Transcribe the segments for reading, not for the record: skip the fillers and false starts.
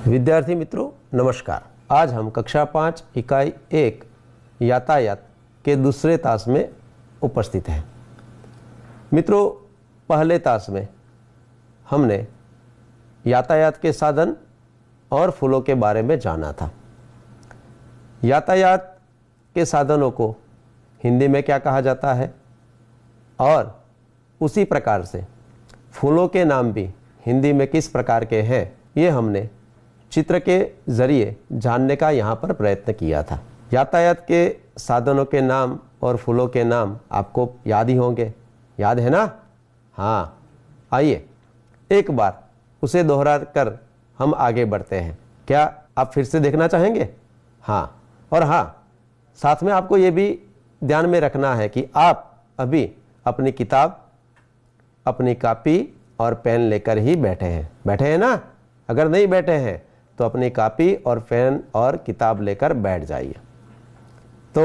विद्यार्थी मित्रों नमस्कार। आज हम कक्षा 5 इकाई 1 यातायात के दूसरे तास में उपस्थित हैं। मित्रों, पहले तास में हमने यातायात के साधन और फूलों के बारे में जाना था। यातायात के साधनों को हिंदी में क्या कहा जाता है और उसी प्रकार से फूलों के नाम भी हिंदी में किस प्रकार के हैं, ये हमने चित्र के जरिए जानने का यहाँ पर प्रयत्न किया था। यातायात के साधनों के नाम और फूलों के नाम आपको याद ही होंगे, याद है ना? हाँ, आइए एक बार उसे दोहरा कर हम आगे बढ़ते हैं। क्या आप फिर से देखना चाहेंगे? हाँ, और हाँ, साथ में आपको ये भी ध्यान में रखना है कि आप अभी अपनी किताब, अपनी कॉपी और पेन लेकर ही बैठे हैं ना? अगर नहीं बैठे हैं तो अपनी कॉपी और पेन और किताब लेकर बैठ जाइए। तो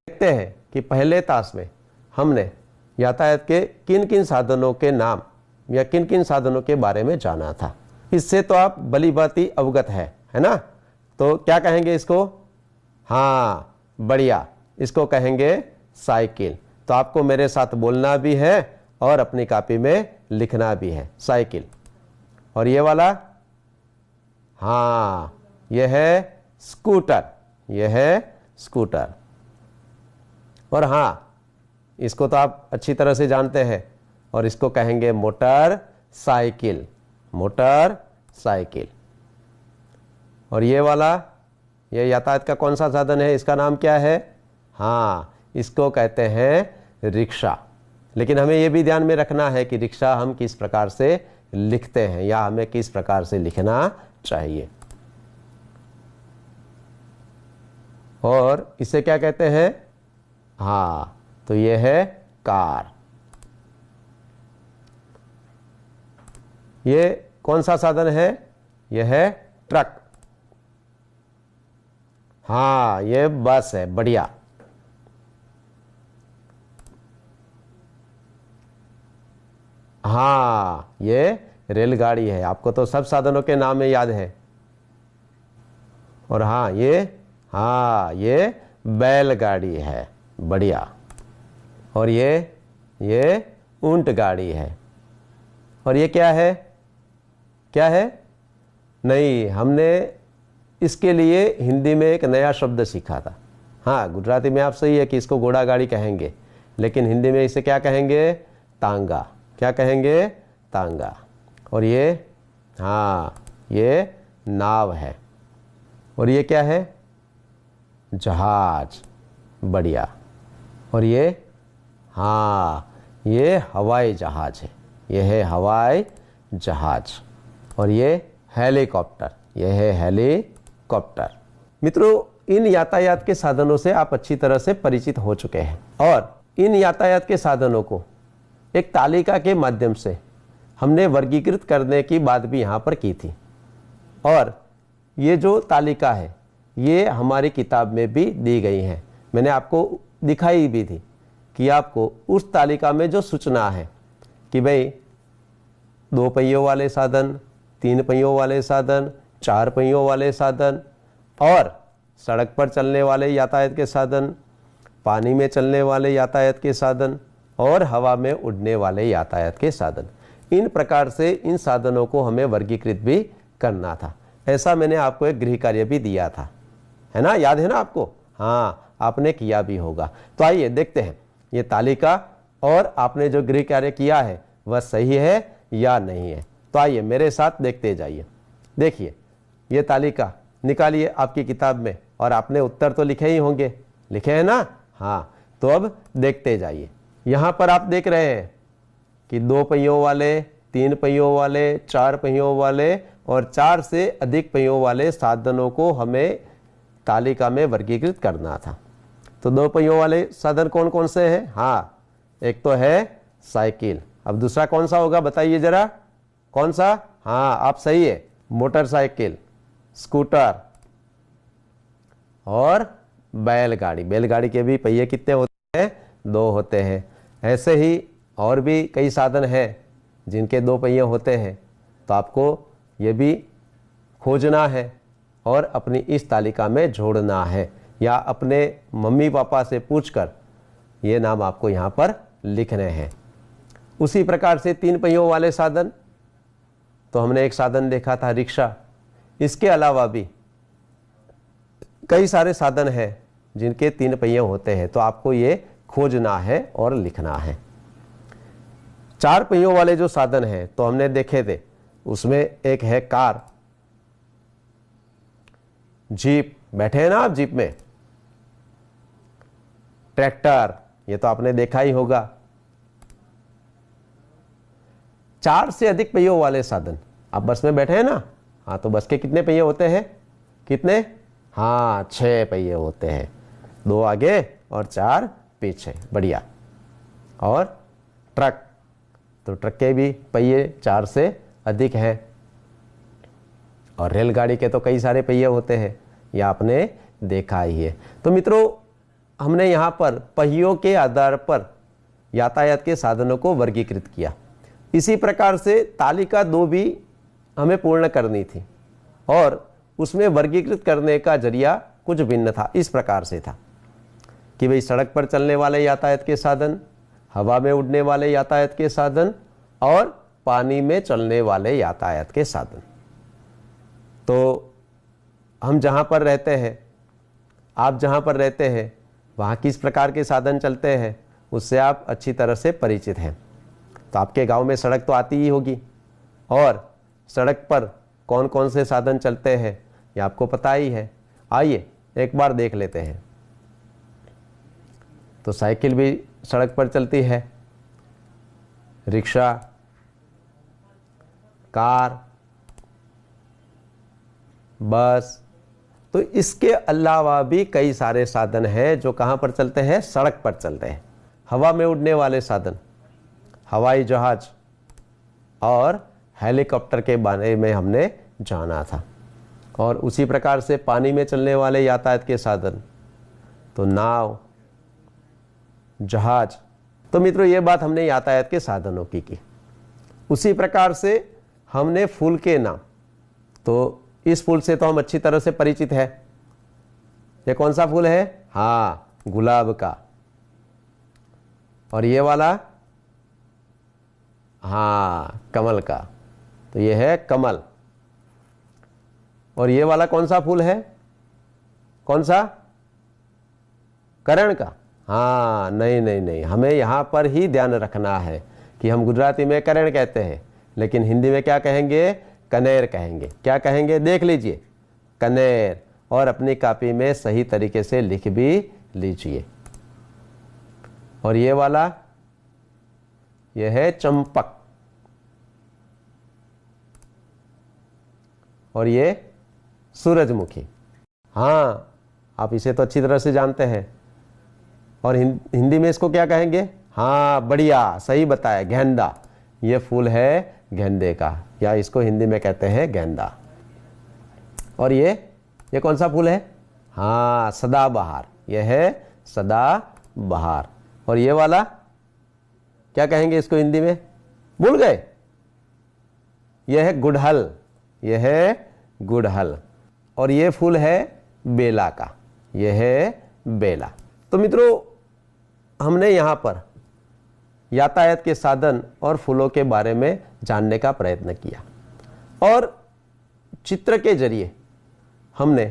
देखते हैं कि पहले तास में हमने यातायात के किन किन साधनों के नाम या किन किन साधनों के बारे में जाना था। इससे तो आप भली भांति अवगत है ना? तो क्या कहेंगे इसको? हाँ, बढ़िया, इसको कहेंगे साइकिल। तो आपको मेरे साथ बोलना भी है और अपनी कॉपी में लिखना भी है, साइकिल। और ये वाला, हाँ, यह है स्कूटर, यह है स्कूटर। और हाँ, इसको तो आप अच्छी तरह से जानते हैं और इसको कहेंगे मोटर साइकिल, मोटर साइकिल। और ये वाला, यह यातायात का कौन सा साधन है, इसका नाम क्या है? हाँ, इसको कहते हैं रिक्शा। लेकिन हमें यह भी ध्यान में रखना है कि रिक्शा हम किस प्रकार से लिखते हैं या हमें किस प्रकार से लिखना चाहिए। और इसे क्या कहते हैं? हाँ, तो यह है कार। ये कौन सा साधन है? यह है ट्रक। हाँ, यह बस है, बढ़िया। हाँ, ये रेलगाड़ी है। आपको तो सब साधनों के नाम में याद है। और हाँ, ये बैलगाड़ी है, बढ़िया। और ये ऊंट गाड़ी है। और ये क्या है? क्या है? नहीं, हमने इसके लिए हिंदी में एक नया शब्द सीखा था। हाँ, गुजराती में आप सही है कि इसको घोड़ा गाड़ी कहेंगे, लेकिन हिंदी में इसे क्या कहेंगे? तांगा। क्या कहेंगे? तांगा। और ये, हाँ, ये नाव है। और ये क्या है? जहाज, बढ़िया। और ये, हाँ, ये हवाई जहाज है, ये है हवाई जहाज। और ये हेलीकॉप्टर, ये है हेलीकॉप्टर। मित्रों, इन यातायात के साधनों से आप अच्छी तरह से परिचित हो चुके हैं और इन यातायात के साधनों को एक तालिका के माध्यम से हमने वर्गीकृत करने की बात भी यहाँ पर की थी। और ये जो तालिका है ये हमारी किताब में भी दी गई है। मैंने आपको दिखाई भी थी कि आपको उस तालिका में जो सूचना है कि भाई 2 पहियों वाले साधन, 3 पहियों वाले साधन, 4 पहियों वाले साधन और सड़क पर चलने वाले यातायात के साधन, पानी में चलने वाले यातायात के साधन और हवा में उड़ने वाले यातायात के साधन, इन प्रकार से इन साधनों को हमें वर्गीकृत भी करना था। ऐसा मैंने आपको एक गृह कार्य भी दिया था, है ना? याद है ना आपको? हाँ, आपने किया भी होगा। तो आइए देखते हैं ये तालिका और आपने जो गृह कार्य किया है वह सही है या नहीं है। तो आइए मेरे साथ देखते जाइए। देखिए, ये तालिका निकालिए आपकी किताब में और आपने उत्तर तो लिखे ही होंगे, लिखे हैं ना? हाँ, तो अब देखते जाइए। यहाँ पर आप देख रहे हैं कि 2 पहियों वाले, 3 पहियों वाले, 4 पहियों वाले और 4 से अधिक पहियों वाले साधनों को हमें तालिका में वर्गीकृत करना था। तो 2 पहियों वाले साधन कौन कौन से हैं? हाँ, एक तो है साइकिल। अब दूसरा कौन सा होगा, बताइए जरा, कौन सा? हाँ, आप सही है, मोटरसाइकिल, स्कूटर और बैलगाड़ी। बैलगाड़ी के भी पहिए कितने होते हैं? 2 होते हैं। ऐसे ही और भी कई साधन हैं जिनके 2 पहिए होते हैं। तो आपको ये भी खोजना है और अपनी इस तालिका में जोड़ना है, या अपने मम्मी पापा से पूछकर ये नाम आपको यहाँ पर लिखने हैं। उसी प्रकार से 3 पहियों वाले साधन, तो हमने एक साधन देखा था रिक्शा। इसके अलावा भी कई सारे साधन हैं जिनके 3 पहिए होते हैं, तो आपको ये खोजना है और लिखना है। 4 पहियों वाले जो साधन हैं तो हमने देखे थे, उसमें एक है कार, जीप, बैठे हैं ना आप जीप में, ट्रैक्टर, ये तो आपने देखा ही होगा। 4 से अधिक पहियों वाले साधन, आप बस में बैठे हैं ना, हाँ, तो बस के कितने पहिए होते हैं? कितने? हाँ, 6 पहिए होते हैं, 2 आगे और 4 पीछे, बढ़िया। और ट्रक, तो ट्रक के भी पहिए 4 से अधिक हैं। और रेलगाड़ी के तो कई सारे पहिए होते हैं, ये आपने देखा ही है। तो मित्रों, हमने यहाँ पर पहियों के आधार पर यातायात के साधनों को वर्गीकृत किया। इसी प्रकार से तालिका 2 भी हमें पूर्ण करनी थी, और उसमें वर्गीकृत करने का जरिया कुछ भिन्न था। इस प्रकार से था कि भाई सड़क पर चलने वाले यातायात के साधन, हवा में उड़ने वाले यातायात के साधन और पानी में चलने वाले यातायात के साधन। तो हम जहाँ पर रहते हैं, आप जहाँ पर रहते हैं, वहाँ किस प्रकार के साधन चलते हैं उससे आप अच्छी तरह से परिचित हैं। तो आपके गांव में सड़क तो आती ही होगी, और सड़क पर कौन कौन से साधन चलते हैं ये आपको पता ही है। आइए एक बार देख लेते हैं। तो साइकिल भी सड़क पर चलती है, रिक्शा, कार, बस। तो इसके अलावा भी कई सारे साधन हैं जो कहाँ पर चलते हैं? सड़क पर चलते हैं। हवा में उड़ने वाले साधन, हवाई जहाज और हेलीकॉप्टर के बारे में हमने जाना था। और उसी प्रकार से पानी में चलने वाले यातायात के साधन, तो नाव, जहाज। तो मित्रों, ये बात हमने यातायात के साधनों की। उसी प्रकार से हमने फूल के नाम, तो इस फूल से तो हम अच्छी तरह से परिचित है। ये कौन सा फूल है? हाँ, गुलाब का। और ये वाला? हाँ, कमल का। तो ये है कमल। और ये वाला कौन सा फूल है? कौन सा? करण का। हाँ, नहीं नहीं नहीं, हमें यहां पर ही ध्यान रखना है कि हम गुजराती में करण कहते हैं, लेकिन हिंदी में क्या कहेंगे? कनेर कहेंगे। क्या कहेंगे? देख लीजिए, कनेर। और अपनी कॉपी में सही तरीके से लिख भी लीजिए। और ये वाला, ये है चंपक। और ये सूरजमुखी। हाँ, आप इसे तो अच्छी तरह से जानते हैं। और हिंदी में इसको क्या कहेंगे? हाँ, बढ़िया, सही बताया, गेंदा। ये फूल है गेंदे का, या इसको हिंदी में कहते हैं गेंदा। और ये कौन सा फूल है? हाँ, सदाबहार। यह है सदाबहार। और ये वाला क्या कहेंगे इसको हिंदी में? भूल गए? यह है गुड़हल। यह है गुड़हल। और ये फूल है बेला का। यह है बेला। तो मित्रों, हमने यहाँ पर यातायात के साधन और फूलों के बारे में जानने का प्रयत्न किया, और चित्र के जरिए हमने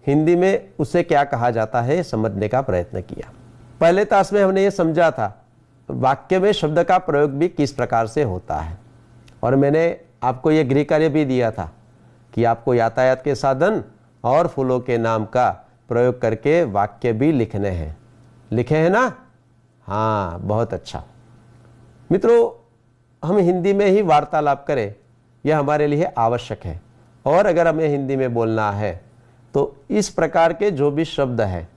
हिंदी में उसे क्या कहा जाता है समझने का प्रयत्न किया। पहले तास में हमने ये समझा था वाक्य में शब्द का प्रयोग भी किस प्रकार से होता है, और मैंने आपको ये गृह कार्य भी दिया था कि आपको यातायात के साधन और फूलों के नाम का प्रयोग करके वाक्य भी लिखने हैं। लिखे हैं ना? हाँ, बहुत अच्छा। मित्रों, हम हिंदी में ही वार्तालाप करें, यह हमारे लिए आवश्यक है। और अगर हमें हिंदी में बोलना है तो इस प्रकार के जो भी शब्द हैं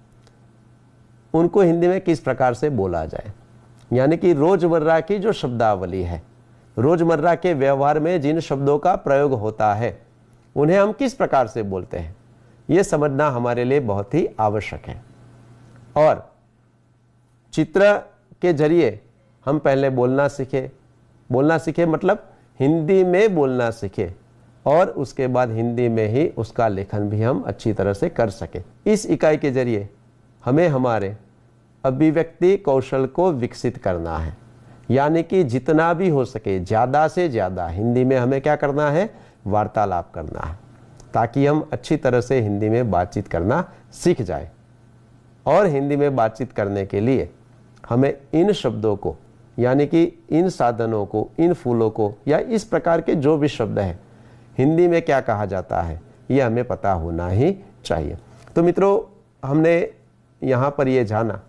उनको हिंदी में किस प्रकार से बोला जाए, यानी कि रोजमर्रा की जो शब्दावली है, रोजमर्रा के व्यवहार में जिन शब्दों का प्रयोग होता है उन्हें हम किस प्रकार से बोलते हैं, यह समझना हमारे लिए बहुत ही आवश्यक है। और चित्र के जरिए हम पहले बोलना सीखे मतलब हिंदी में बोलना सीखे, और उसके बाद हिंदी में ही उसका लेखन भी हम अच्छी तरह से कर सकें। इस इकाई के जरिए हमें हमारे अभिव्यक्ति कौशल को विकसित करना है, यानी कि जितना भी हो सके ज़्यादा से ज़्यादा हिंदी में हमें क्या करना है, वार्तालाप करना है, ताकि हम अच्छी तरह से हिंदी में बातचीत करना सीख जाए। और हिंदी में बातचीत करने के लिए हमें इन शब्दों को, यानी कि इन साधनों को, इन फूलों को, या इस प्रकार के जो भी शब्द हैं हिंदी में क्या कहा जाता है, ये हमें पता होना ही चाहिए। तो मित्रों, हमने यहाँ पर ये जाना